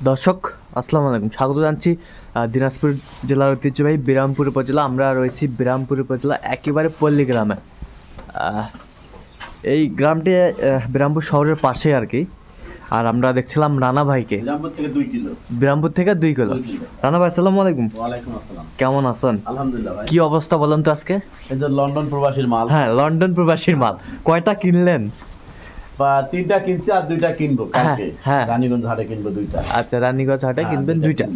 দর্শক আসসালামু আলাইকুম, স্বাগত জানাচ্ছি দিনাজপুর জেলার ঐতিহ্যবাহী বিরামপুর উপজেলা। আমরা রয়েছি বিরামপুর উপজেলা একেবারে পল্লী গ্রামে। এই গ্রামটি বিরামপুর শহরের পাশে আর কি। আর আমরা দেখছিলাম রানা ভাইকে, বিরামপুর থেকে 2 কিলো। রানা ভাই আসসালামু আলাইকুম। ওয়ালাইকুম আসসালাম। কেমন আছেন? আলহামদুলিল্লাহ ভাই। কি অবস্থা বলেন তো আজকে? এই যে লন্ডন প্রবাসীর মাল। হ্যাঁ, লন্ডন প্রবাসীর মাল। কয়টা কিনলেন? বা 3টা কিনছি আর 2টা কিনবো কালকে। হ্যাঁ, রানীগঞ্জ হাটে কিনবো 2টা। আচ্ছা, রানীগঞ্জ হাটে কিনবেন 2টা।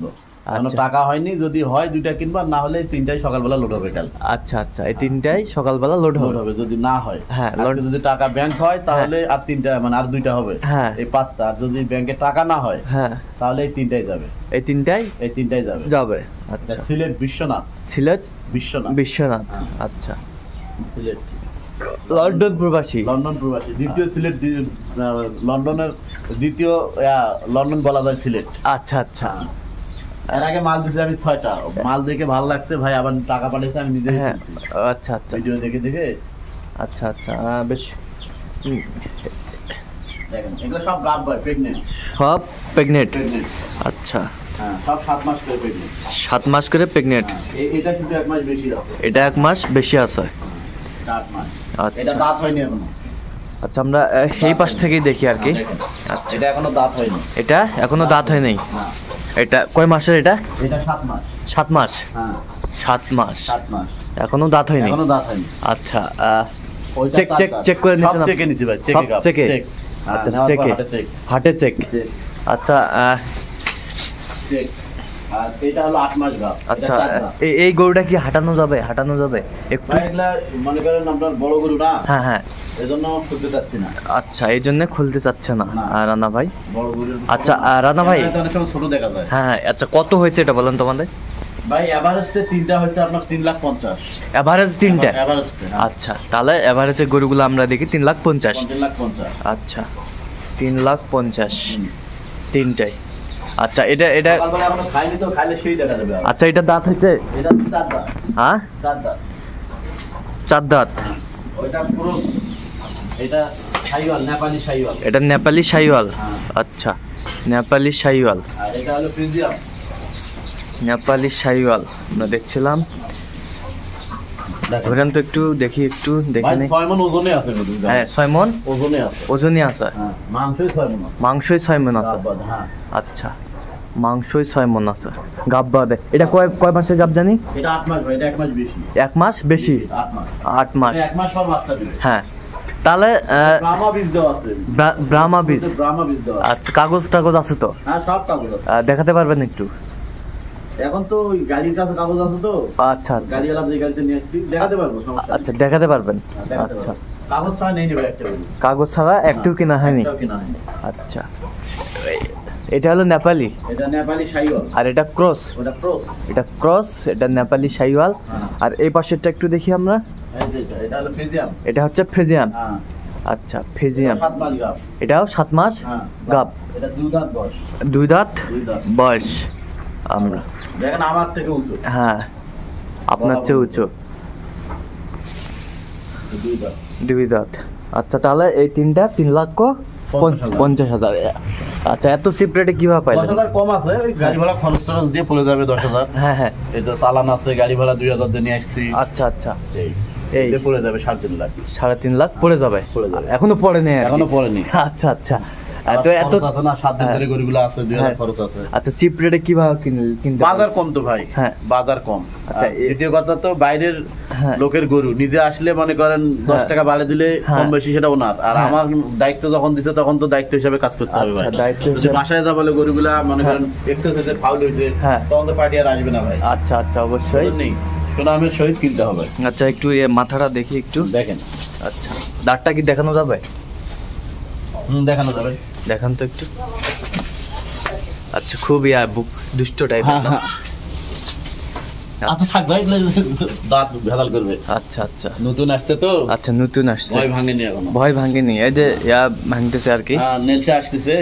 এখনো টাকা হয়নি, যদি হয় 2টা কিনবো, আর না হলে 3টাই সকালবেলা লোড হবে কাল। আচ্ছা আচ্ছা, এই 3টাই সকালবেলা লোড হবে। যদি না হয়, হ্যাঁ, যদি টাকা ব্যাংক হয় তাহলে আর 3টা, মানে আর 2টা হবে। হ্যাঁ, এই 5টা। আর যদি ব্যাংকে টাকা না হয়, হ্যাঁ, তাহলে এই 3টাই যাবে। এই 3টাই যাবে। আচ্ছা, সিলেট বিশ্বনাথ। সিলেট বিশ্বনাথ। আচ্ছা, সিলেট লন্ডন প্রবাসী। দ্বিতীয় সিলেট, লন্ডনের দ্বিতীয় লন্ডন বলা যায় সিলেট। আচ্ছা আচ্ছা, এর আগে মাল দিয়েছি আমি 6টা। মাল দেখে ভালো লাগছে ভাই, আবার টাকা পাঠিয়েছে, আমি নিজে কিনছি। আচ্ছা আচ্ছা, ভিডিও দেখে আচ্ছা আচ্ছা, বেশ। দেখেন এগুলো সব গাব ভাই, প্রেগন্যান্ট। সব প্রেগনেন্ট? আচ্ছা, হ্যাঁ, সব 7 মাস করে প্রেগন্যান্ট। 7 মাস করে প্রেগনেন্ট। এটা কিন্তু 1 মাস বেশি আছে। এটা 1 মাস বেশি আছে। 8 মাস। আচ্ছা, এটা দাঁত হয়নি এখনো। আচ্ছা, আমরা এই পাশ থেকেই দেখি আর কি। আচ্ছা, এটা এখনো দাঁত হয়নি। এটা এখনো দাঁত হয় নাই। না। এটা কয় মাসের? এটা 7 মাস। 7 মাস। হ্যাঁ, 7 মাস। 7 মাস। এখনো দাঁত হয়নি। আচ্ছা, চেক করে নিছেন? সব চেকে নিছি ভাই। চেকে। আচ্ছা, চেকে, হাটে চেক। আচ্ছা, চেক। আর এটা হলো 8 মাস গাব। আচ্ছা, এই গরুটা কি হাঁটানো যাবে? একটু এগুলা মনে করেন আপনার বড় গরু না। হ্যাঁ হ্যাঁ, এজন্য খুলতে চাচ্ছি না। আচ্ছা, এই জন্য খুলতে চাচ্ছে না রানা ভাই। বড় গরু। আচ্ছা, রানা ভাই, অনেক সময় ছোট দেখা যায়। হ্যাঁ, আচ্ছা, কত হয়েছে এটা বলেন তোমাদের? ভাই এভারেজে 3টা হচ্ছে আপনার 3,50,000। এভারেজ 3টা? এভারেজে। আচ্ছা, তাহলে এভারেজে গরুগুলো আমরা দেখি 3,50,000। 3,50,000। আচ্ছা, 3,50,000 3টাই। আচ্ছা, এটা সকালবেলা এখনো খাইনি তো, খাইলে সেই দেখা যাবে। আচ্ছা, এটা দাঁত হয়েছে? এটা 4 দাঁত। হ্যাঁ, 4 দাঁত। 4 দাঁত। ওইটা পুরো, এটা শাইওয়াল, নেপালি শাইওয়াল। এটা নেপালি শাইওয়াল। আচ্ছা, নেপালি শাইওয়াল। আর এটা হলো ফ্রিজিয়ান। নেপালি শাইওয়াল আমরা দেখছিলাম। ধরেন তো একটু দেখি, একটু দেখে নেই। 6 মণ ওজনে আছে গরু। হ্যাঁ, 6 মণ ওজনে আছে। হ্যাঁ, মাংসই 6 মণ আছে। মাংসই 6 মণ আছে। হ্যাঁ, আচ্ছা, মাংসই 6 মণ আছে। গাব বাদে এটা কয় মাসের গাব জানি? এটা 8 মাস ভাই। এটা 1 মাস বেশি। 1 মাস বেশি। 8 মাস। 8 মাস। 1 মাস পর বাচ্চা দিবে। হ্যাঁ, তাহলে ব্রাহ্মা বীজ দেওয়া আছে। ব্রাহ্মা বীজ দেওয়া। আচ্ছা, কাগজ আছে তো? হ্যাঁ, সব কাগজ আছে। দেখাতে পারবেন একটু? এখন তো ওই গাড়ির কাছে কাগজ আছে তো। আচ্ছা আচ্ছা, গাড়িওয়ালা যে গাড়িতে নিয়ে আসছি, দেখাতে পারবো। আচ্ছা, দেখাতে পারবেন। আচ্ছা, কাগজ ছাড়া নেই নেবে একটা গরু। কাগজ ছাড়া একটু কিনা হয়নি? আচ্ছা, এটা হলো নেপালি। এটা নেপালি শাইওয়াল। আর এটা ক্রস? ওটা ক্রস। এটা ক্রস, এটা নেপালি শাইওয়াল। আর এই পাশেরটা একটু দেখি আমরা। এটা হলো ফ্রিজিয়ান। এটা হচ্ছে ফ্রিজিয়ান। আচ্ছা, ফ্রিজিয়ান। 7 মাস গাব। এটাও 7 মাস গাব। এটা 2 দাঁত বয়স। 2 দাঁত বয়স। আমরা দেখেন আমার থেকে উঁচু। হ্যাঁ, আপনার চেয়ে উঁচু। 2 দাঁত। আচ্ছা, তাহলে এই 3টা 3,50,000। আচ্ছা, এত চিপ রেটে কিভাবে পাইলেন? 10,000 কম আছে, ওই গাড়ি ভাড়া খরচ টরচ দিয়ে পড়ে যাবে 10,000। হ্যাঁ হ্যাঁ, এই তো চালান আছে, গাড়ি ভাড়া 2,000 দিয়ে নিয়ে আসছি। আচ্ছা আচ্ছা, এই পড়ে যাবে 3.5 লাখ। 3.5 লাখ পড়ে যাবে। এখনো পড়েনি? আচ্ছা আচ্ছা, এত 7 দিন ধরে গরুগুলো আছে, 2,000 খরচ আছে। আচ্ছা, চিপ রেটে কিভাবে কিনতে? বাজার কম তো ভাই। হ্যাঁ, বাজার কম। আচ্ছা, দ্বিতীয় কথা তো বাইরের লোকের গরু নিজে আসলে মনে করেন 10 টাকা বাড়ে দিলে কম বেশি সেটা ওনার। আর আমার দায়িত্ব যখন দিছে তখন তো দায়িত্ব হিসাবে কাজ করতে হবে ভাই। যদি বাসায় যা বলে গরুগুলা মনে করেন এক্সারসাইজের ফাউল হয়েছে, তখন তো পার্টি আর আসবে না ভাই। আচ্ছা আচ্ছা, অবশ্যই নেই, সুনামের সহিত কিনতে হবে। আচ্ছা, একটু মাথাটা দেখি একটু। দেখেন। আচ্ছা, দাঁতটা কি দেখানো যাবে? দেখানো যাবে। দেখান তো একটু। আচ্ছা, খুব দুষ্ট টাইপ। আচ্ছা, থাক ভাই, দাঁত ভেজাল করবে। আচ্ছা আচ্ছা, নতুন আসছে তো। আচ্ছা, নতুন আসছে, ভয় ভাঙেনি এখনো। ভয় ভাঙেনি, এই যে ভাঙতেছে আর কি। নেলচে আসতেছে,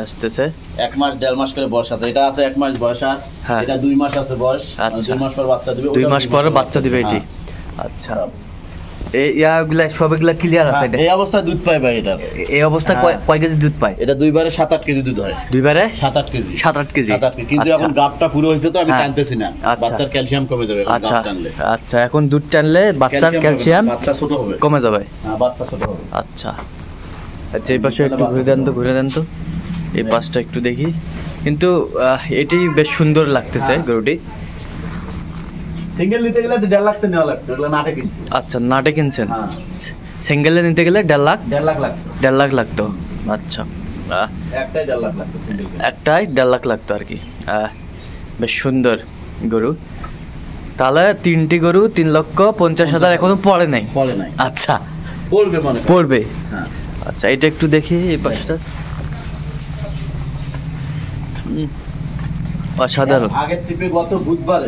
আসতেছে। 1 মাস 1.5 মাস করে বয়স আছে। এটা আছে 1 মাস বয়স। আর এটা 2 মাস আছে বয়স। 2 মাস পর বাচ্চা দিবে। 2 মাস পর বাচ্চা দিবে এটি। আচ্ছা, ইয়াগুলা সবগুলা ক্লিয়ার আছে এটা? এই অবস্থায় দুধ পায় ভাই এটা। এই অবস্থায় কয় কেজি দুধ পায়? এটা দুইবারে 7-8 কেজি দুধ হয়। দুইবারে 7-8 কেজি। 7-8 কেজি। কিন্তু এখন গাবটা পুরো হয়েছে তো আমি টানতেছি না, বাচ্চার ক্যালসিয়াম কমে যাবে এখন গাব টানলে। আচ্ছা, এখন দুধ টানলে বাচ্চার ক্যালসিয়াম বাচ্চা ছোট হবে, কমে যাবে। হ্যাঁ, বাচ্চা ছোট হবে। আচ্ছা আচ্ছা, এই পাশে একটু ঘুরে দেন তো, এই পাশটা একটু দেখি। কিন্তু এটি বেশ সুন্দর লাগতেছে গরুটি। সিঙ্গেল নিতে গেলে 1.5 লাখ নেওয়া লাগতো, এগুলো নাটে কিনছি। আচ্ছা, নাটে কিনছেন? সিঙ্গেলে নিতে গেলে 1.5 লাখ? 1.5 লাখ লাগতো। আচ্ছা, একটাই 1.5 লাখ লাগতো, একটাই 1.5 লাখ লাগতো আর কি। বেশ সুন্দর গরু। তাহলে 3টি গরু 3,50,000 এখনো পড়ে নাই? আচ্ছা, পড়বে। আচ্ছা, এটা একটু দেখি এই পাশটা। অসাধারণ। আগের ট্রিপে গত বুধবার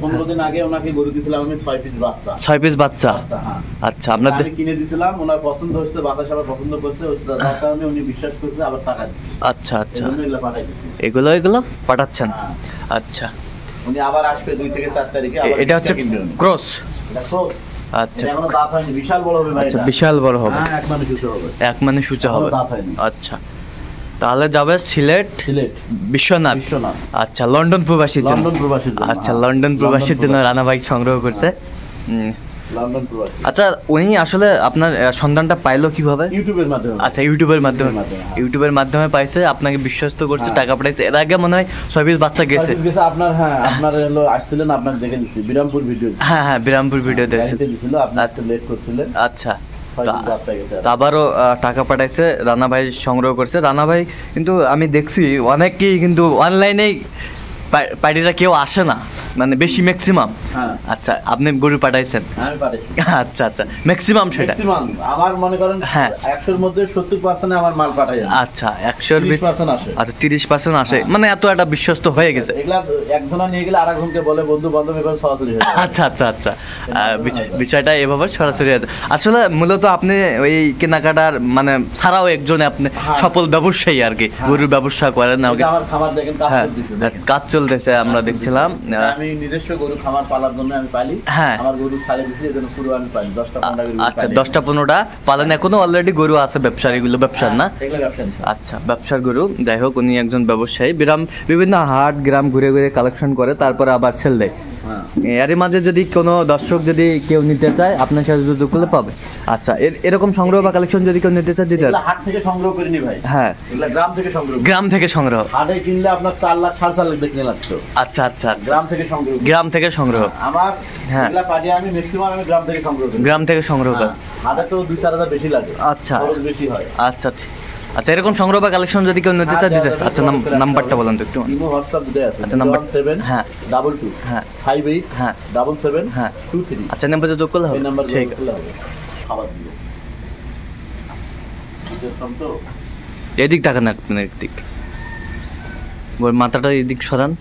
15 দিন আগে ওনাকে গরু দিয়েছিলাম আমি 6 পিস বাচ্চা। 6 পিস বাচ্চা? আচ্ছা, আপনাদের আমি কিনে দিয়েছিলাম, ওনার পছন্দ হয়েছে, বাতাস আবার পছন্দ করছে, তার কারণে উনি বিশ্বাস করছে, আবার টাকা দিয়েছে। আচ্ছা আচ্ছা, এগুলো পাঠাই দিয়েছি। এগুলো পাঠাচ্ছেন? আচ্ছা, উনি আবার আসবে 2 থেকে 4 তারিখে। এটা হচ্ছে ক্রস? এটা ক্রস। আচ্ছা, এখনো দাঁত হয়নি, বিশাল বড় হবে ভাই। আচ্ছা, বিশাল বড় হবে। হ্যাঁ, এক মানে সুচা হবে। এক মানে সুচা হবে। দাঁত হয়নি। আচ্ছা, তাহলে যাবে সিলেট বিশ্বনাথ। আচ্ছা, লন্ডন প্রবাসীর জন্য। আচ্ছা, লন্ডন প্রবাসীর জন্য রানা ভাই সংগ্রহ করছে। আচ্ছা, উনি আসলে আপনার সন্ধানটা পাইলো কিভাবে? ইউটিউবের মাধ্যমে। আচ্ছা, ইউটিউবের মাধ্যমে পাইছে, আপনাকে বিশ্বস্ত করছে, টাকা পাঠাইছে। এর আগে মনে হয় 6 পিস বাচ্চা গেছে আপনার। হ্যাঁ, আপনার হলো আসছিলেন, আপনার দেখে দিছি বিরামপুর ভিডিও। হ্যাঁ, বিরামপুর ভিডিও দেখেছিল, আপনার লেট করছিলেন। আচ্ছা, আবারও টাকা পাঠাইছে, রানা ভাই সংগ্রহ করছে। রানা ভাই কিন্তু আমি দেখছি অনেকেই কিন্তু অনলাইনেই পার্টিটা কেউ আসে না, মানে বেশি ম্যাক্সিমাম। আচ্ছা, আপনি গরু পাঠাইছেন? আমি পাঠাইছি। আচ্ছা আচ্ছা, ম্যাক্সিমাম সেটা আমার মনে করেন 100 এর মধ্যে 70% আমার মাল পাঠাই। আচ্ছা, 100 এর 30% আসে। আচ্ছা, 30% আসে, মানে এত একটা বিশ্বস্ত হয়ে গেছে। এগুলা একজনা নিয়ে গেলে আরেকজনকে বলে বন্ধু বান্ধব, এভাবে সরাসরি হয়। আচ্ছা আচ্ছা আচ্ছা, বিষয়টা এভাবে সরাসরি আছে। আসলে মূলত আপনি ওই কেনাকাটার মানে ছাড়াও একজনে আপনি সফল ব্যবসায়ী আর কি, গরুর ব্যবসা করেন। আমার খামার দেখেন, কাজ চলতেছে, আমরা দেখছিলাম। আমি নিজস্ব গরু খামার পালার জন্য আমি পালি। হ্যাঁ, আমার গরু ছাড়ে দিছি, এজন্য পুরো আমি পালি 10টা-15টা গরু। আচ্ছা, 10টা-15টা পালেন, এখনো অলরেডি গরু আছে ব্যবসার, এগুলো ব্যবসার না? এগুলো ব্যবসা। আচ্ছা, ব্যবসার গরু। যাই হোক, উনি একজন ব্যবসায়ী, বিভিন্ন হাট গ্রাম ঘুরে ঘুরে কালেকশন করে, তারপরে আবার সেল দেয়। এর মাঝে যদি কোনো দর্শক যদি কেউ নিতে চায়, আপনার সাথে যোগাযোগ করলে পাবে। আচ্ছা, এরকম সংগ্রহ বা কালেকশন যদি কেউ নিতে চায় দিতে? হাট থেকে সংগ্রহ করিনি ভাই। হ্যাঁ, এগুলা গ্রাম থেকে সংগ্রহ। গ্রাম থেকে সংগ্রহ। হাটে কিনলে আপনার 4 লাখ 4.5 লাখ দেখতে লাগতো। আচ্ছা আচ্ছা, গ্রাম থেকে সংগ্রহ। গ্রাম থেকে সংগ্রহ। আমার এগুলা পাজি আমি ম্যাক্সিমাম আমি গ্রাম থেকে সংগ্রহ করি। গ্রাম থেকে সংগ্রহ করি। হাটে তো 2-4 হাজার বেশি লাগে। আচ্ছা, খরচ বেশি হয়। আচ্ছা আচ্ছা, এরকম সংগ্রহ বা কালেকশন যদি কেউ নিতে চায় দিতে? আচ্ছা, নাম্বারটা বলেন তো একটু। ইমো হোয়াটসঅ্যাপ দুটোই আছে। আচ্ছা, নাম্বার 7 হ্যাঁ 22 হ্যাঁ 58 হ্যাঁ 77 হ্যাঁ 23। আচ্ছা, নাম্বারে যোগ করলে হবে? এই নাম্বার ঠিক করলে হবে। খাবার দিও। তো এদিক তাকান, আপনি এদিক, মাথাটা এদিক সরান।